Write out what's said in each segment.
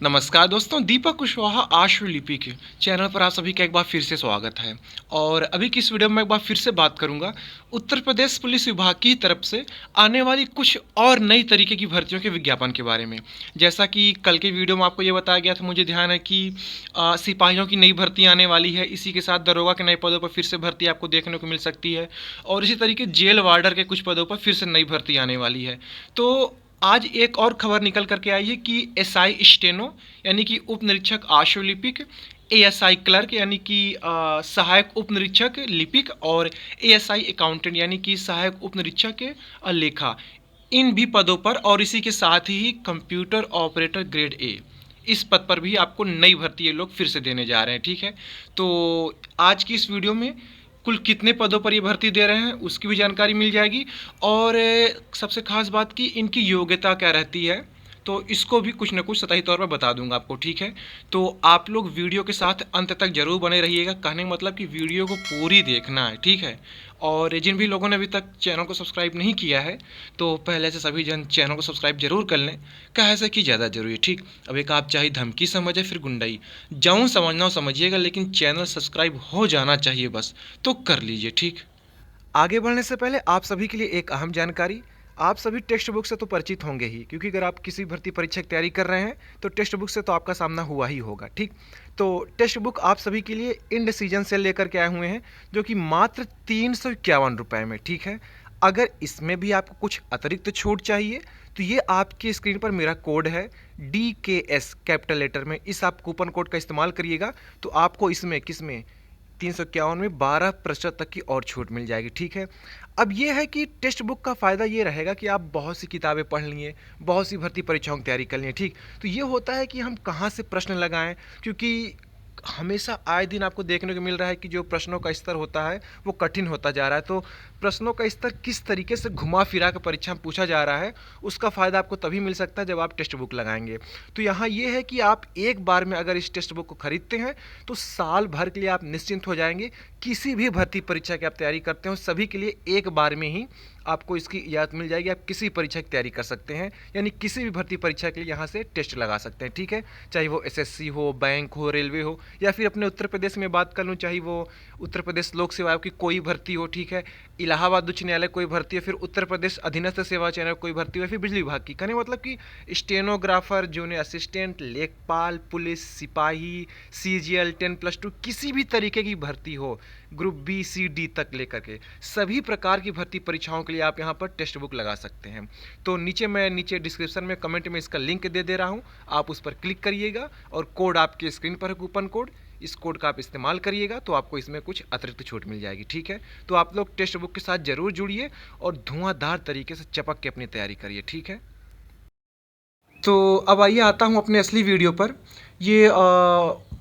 नमस्कार दोस्तों, दीपक कुशवाहा आशुलिपि के चैनल पर आप सभी का एक बार फिर से स्वागत है। और अभी की इस वीडियो में एक बार फिर से बात करूंगा उत्तर प्रदेश पुलिस विभाग की तरफ से आने वाली कुछ और नई तरीके की भर्तियों के विज्ञापन के बारे में। जैसा कि कल के वीडियो में आपको ये बताया गया था, मुझे ध्यान है कि सिपाहियों की नई भर्ती आने वाली है, इसी के साथ दरोगा के नए पदों पर फिर से भर्ती आपको देखने को मिल सकती है, और इसी तरीके जेल वार्डर के कुछ पदों पर फिर से नई भर्ती आने वाली है। तो आज एक और खबर निकल करके आई है कि एसआई स्टेनो यानी कि उप निरीक्षक आशुलिपिक, एएसआई क्लर्क यानी कि सहायक उप निरीक्षक लिपिक, और एएसआई अकाउंटेंट यानी कि सहायक उप निरीक्षक लेखा, इन भी पदों पर, और इसी के साथ ही कंप्यूटर ऑपरेटर ग्रेड ए, इस पद पर भी आपको नई भर्ती ये लोग फिर से देने जा रहे हैं। ठीक है, तो आज की इस वीडियो में कुल कितने पदों पर ये भर्ती दे रहे हैं उसकी भी जानकारी मिल जाएगी, और सबसे खास बात कि इनकी योग्यता क्या रहती है, तो इसको भी कुछ ना कुछ सतही तौर पर बता दूंगा आपको। ठीक है, तो आप लोग वीडियो के साथ अंत तक जरूर बने रहिएगा। कहने का मतलब कि वीडियो को पूरी देखना है। ठीक है, और जिन भी लोगों ने अभी तक चैनल को सब्सक्राइब नहीं किया है तो पहले से सभी जन चैनल को सब्सक्राइब जरूर कर लें। कहे से कि ज़्यादा जरूरी है। ठीक, अब एक आप चाहे धमकी समझे फिर गुंडाई, जाऊँ समझना हो समझिएगा, लेकिन चैनल सब्सक्राइब हो जाना चाहिए बस, तो कर लीजिए। ठीक, आगे बढ़ने से पहले आप सभी के लिए एक अहम जानकारी। आप सभी टेक्स्ट बुक से तो परिचित होंगे ही, क्योंकि अगर आप किसी भर्ती परीक्षा की तैयारी कर रहे हैं तो टेक्स्ट बुक से तो आपका सामना हुआ ही होगा। ठीक, तो टेक्स्ट बुक आप सभी के लिए इंड सीजन से लेकर के आए हुए हैं, जो कि मात्र 351 रुपये में। ठीक है, अगर इसमें भी आपको कुछ अतिरिक्त छूट चाहिए तो ये आपकी स्क्रीन पर मेरा कोड है DKS कैपिटल लेटर में, इस आप कूपन कोड का इस्तेमाल करिएगा तो आपको इसमें किसमें 351 में 12% तक की और छूट मिल जाएगी। ठीक है, अब ये है कि टेक्स्ट बुक का फ़ायदा ये रहेगा कि आप बहुत सी किताबें पढ़ लिए, बहुत सी भर्ती परीक्षाओं की तैयारी कर लिए। ठीक, तो ये होता है कि हम कहाँ से प्रश्न लगाएं, क्योंकि हमेशा आए दिन आपको देखने को मिल रहा है कि जो प्रश्नों का स्तर होता है वो कठिन होता जा रहा है। तो प्रश्नों का स्तर किस तरीके से घुमा फिरा कर परीक्षा में पूछा जा रहा है, उसका फ़ायदा आपको तभी मिल सकता है जब आप टेक्स्ट बुक लगाएंगे। तो यहाँ ये है कि आप एक बार में अगर इस टेक्स्ट बुक को खरीदते हैं तो साल भर के लिए आप निश्चिंत हो जाएंगे। किसी भी भर्ती परीक्षा की आप तैयारी करते हो सभी के लिए एक बार में ही आपको इसकी इजाज़त मिल जाएगी। आप किसी परीक्षा की तैयारी कर सकते हैं, यानी किसी भी भर्ती परीक्षा के लिए यहाँ से टेस्ट लगा सकते हैं। ठीक है, चाहे वो एसएससी हो, बैंक हो, रेलवे हो, या फिर अपने उत्तर प्रदेश में बात कर लूँ, चाहे वो उत्तर प्रदेश लोक सेवा आयोग की कोई भर्ती हो, ठीक है, इलाहाबाद उच्च न्यायालय कोई भर्ती हो, फिर उत्तर प्रदेश अधीनस्थ सेवा चयन कोई भर्ती हो, फिर बिजली विभाग की। कहने मतलब कि स्टेनोग्राफर, जूनियर असिस्टेंट, लेखपाल, पुलिस, सिपाही, CGL 10+2, किसी भी तरीके की भर्ती हो, ग्रुप B, C, D तक लेकर के सभी प्रकार की भर्ती परीक्षाओं के लिए आप यहाँ पर टेक्स्ट बुक लगा सकते हैं। तो नीचे डिस्क्रिप्शन में कमेंट में इसका लिंक दे रहा हूँ, आप उस पर क्लिक करिएगा और कोड आपके स्क्रीन पर है, कूपन कोड, इस कोड का आप इस्तेमाल करिएगा तो आपको इसमें कुछ अतिरिक्त छूट मिल जाएगी। ठीक है, तो आप लोग टेक्स्ट बुक के साथ जरूर जुड़िए और धुआंधार तरीके से चपक के अपनी तैयारी करिए। ठीक है, तो अब आइए आता हूँ अपने असली वीडियो पर। ये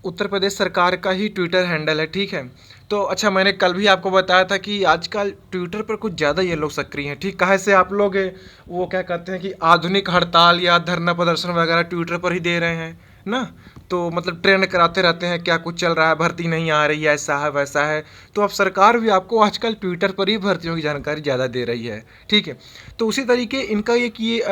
उत्तर प्रदेश सरकार का ही ट्विटर हैंडल है। ठीक है, तो अच्छा, मैंने कल भी आपको बताया था कि आजकल ट्विटर पर कुछ ज़्यादा ये लोग सक्रिय हैं। ठीक, कहे से आप लोग वो क्या कहते हैं कि आधुनिक हड़ताल या धरना प्रदर्शन वगैरह ट्विटर पर ही दे रहे हैं ना, तो मतलब ट्रेंड कराते रहते हैं क्या कुछ चल रहा है, भर्ती नहीं आ रही है, ऐसा है वैसा है। तो अब सरकार भी आपको आजकल ट्विटर पर ही भर्तियों की जानकारी ज़्यादा दे रही है। ठीक है, तो उसी तरीके इनका ये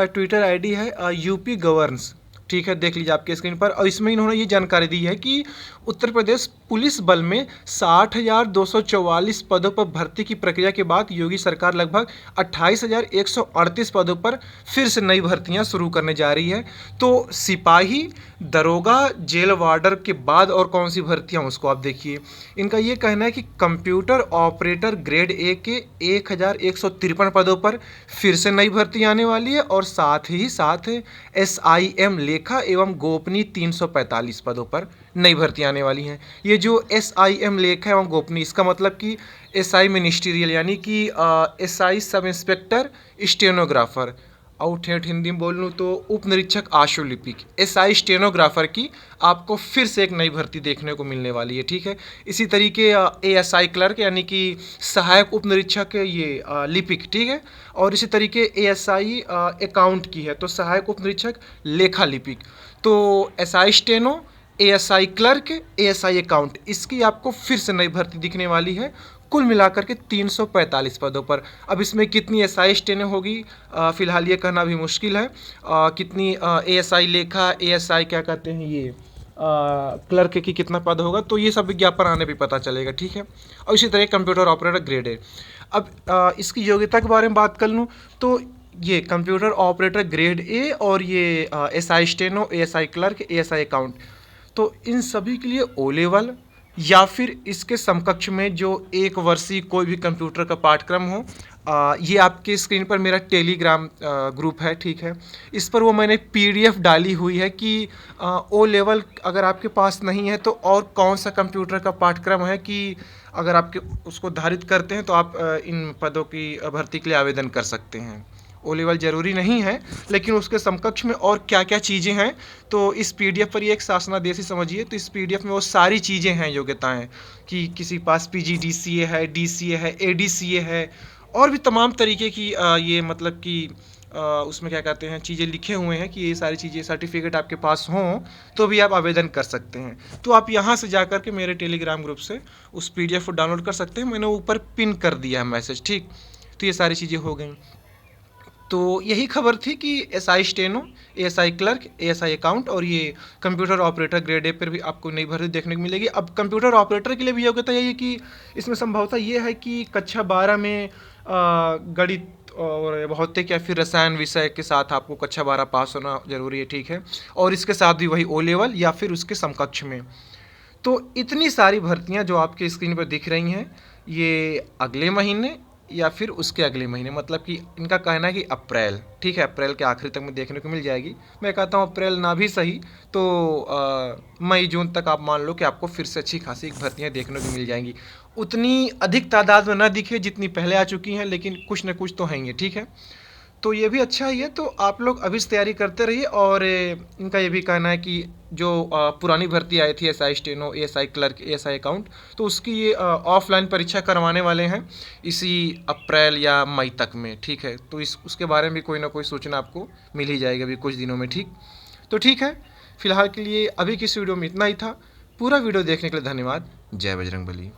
ट्विटर आईडी है यूपी गवर्न्स। ठीक है, देख लीजिए आपके स्क्रीन पर, और इसमें इन्होंने ये जानकारी दी है कि उत्तर प्रदेश पुलिस बल में 60,244 पदों पर भर्ती की प्रक्रिया के बाद योगी सरकार लगभग 28,138 पदों पर फिर से नई भर्तियां शुरू करने जा रही है। तो सिपाही, दरोगा, जेल वार्डर के बाद और कौन सी भर्तियां उसको आप देखिए। इनका ये कहना है कि कंप्यूटर ऑपरेटर ग्रेड ए के 1,153 पदों पर फिर से नई भर्ती आने वाली है, और साथ ही साथ SIM लेखा एवं गोपनीय 345 पदों पर नई भर्ती आने वाली हैं। ये जो SIM लेखा एवं गोपनीय, इसका मतलब कि SI मिनिस्ट्रियल यानी कि SI सब इंस्पेक्टर स्टेनोग्राफर, और ठेठ हिंदी में बोल लूँ तो उप निरीक्षक आशुलिपिक, SI स्टेनोग्राफर की आपको फिर से एक नई भर्ती देखने को मिलने वाली है। ठीक है, इसी तरीके ASI क्लर्क यानी कि सहायक उप निरीक्षक ये लिपिक, ठीक है, और इसी तरीके ASI अकाउंट की है तो सहायक उप निरीक्षक लेखा लिपिक। तो SI steno, ASI clerk, ASI account, इसकी आपको फिर से नई भर्ती दिखने वाली है। कुल मिलाकर के 345 पदों पर। अब इसमें कितनी एसआई स्टेनो होगी फ़िलहाल ये कहना भी मुश्किल है। कितनी एएसआई लेखा, एएसआई क्या कहते हैं ये क्लर्क की कितना पद होगा, तो ये सब विज्ञापन आने पे पता चलेगा, ठीक है। और इसी तरह कंप्यूटर ऑपरेटर ग्रेड ए। अब इसकी योग्यता के बारे में बात कर लूँ तो ये कंप्यूटर ऑपरेटर ग्रेड ए और ये SI steno, ASI clerk, ASI account, तो इन सभी के लिए ओ लेवल या फिर इसके समकक्ष में जो 1 वर्षीय कोई भी कंप्यूटर का पाठ्यक्रम हो। ये आपके स्क्रीन पर मेरा टेलीग्राम ग्रुप है, ठीक है। इस पर वो मैंने पीडीएफ डाली हुई है कि ओ लेवल अगर आपके पास नहीं है तो और कौन सा कंप्यूटर का पाठ्यक्रम है कि अगर आपके उसको धारित करते हैं तो आप इन पदों की भर्ती के लिए आवेदन कर सकते हैं। ओ लेवल ज़रूरी नहीं है, लेकिन उसके समकक्ष में और क्या क्या चीज़ें हैं तो इस पीडीएफ पर ये एक शासनादेश ही समझिए। तो इस पीडीएफ में वो सारी चीज़ें हैं, योग्यताएं, कि किसी पास पीजीडीसीए है, डीसीए है, एडीसीए है और भी तमाम तरीके की ये मतलब कि उसमें क्या कहते हैं चीज़ें लिखे हुए हैं कि ये सारी चीज़ें सर्टिफिकेट आपके पास हों तो भी आप आवेदन कर सकते हैं। तो आप यहाँ से जा कर के मेरे टेलीग्राम ग्रुप से उस पीडीएफ को डाउनलोड कर सकते हैं। मैंने ऊपर पिन कर दिया है मैसेज, ठीक। तो ये सारी चीज़ें हो गई। तो यही खबर थी कि SI steno, ASI clerk, ASI account और ये कंप्यूटर ऑपरेटर ग्रेड ए पर भी आपको नई भर्ती देखने को मिलेगी। अब कंप्यूटर ऑपरेटर के लिए भी योग्यता यही है कि इसमें संभवतः ये है कि कक्षा 12 में गणित और भौतिक या फिर रसायन विषय के साथ आपको कक्षा 12 पास होना जरूरी है, ठीक है। और इसके साथ भी वही ओ लेवल या फिर उसके समकक्ष में। तो इतनी सारी भर्तियां जो आपके स्क्रीन पर दिख रही हैं ये अगले महीने या फिर उसके अगले महीने, मतलब कि इनका कहना है कि अप्रैल, ठीक है, अप्रैल के आखिरी तक में देखने को मिल जाएगी। मैं कहता हूँ अप्रैल ना भी सही तो मई जून तक आप मान लो कि आपको फिर से अच्छी खासी भर्तियाँ देखने को मिल जाएंगी। उतनी अधिक तादाद में ना दिखे जितनी पहले आ चुकी हैं, लेकिन कुछ ना कुछ तो हैं, ठीक है। तो ये भी अच्छा ही है। तो आप लोग अभी से तैयारी करते रहिए। और इनका ये भी कहना है कि जो पुरानी भर्ती आई थी SI steno, ASI clerk, ASI account, तो उसकी ये ऑफलाइन परीक्षा करवाने वाले हैं इसी अप्रैल या मई तक में, ठीक है। तो उसके बारे में भी कोई ना कोई सूचना आपको मिल ही जाएगी अभी कुछ दिनों में, ठीक। तो ठीक है, फिलहाल के लिए अभी की इस वीडियो में इतना ही था। पूरा वीडियो देखने के लिए धन्यवाद। जय बजरंगबली।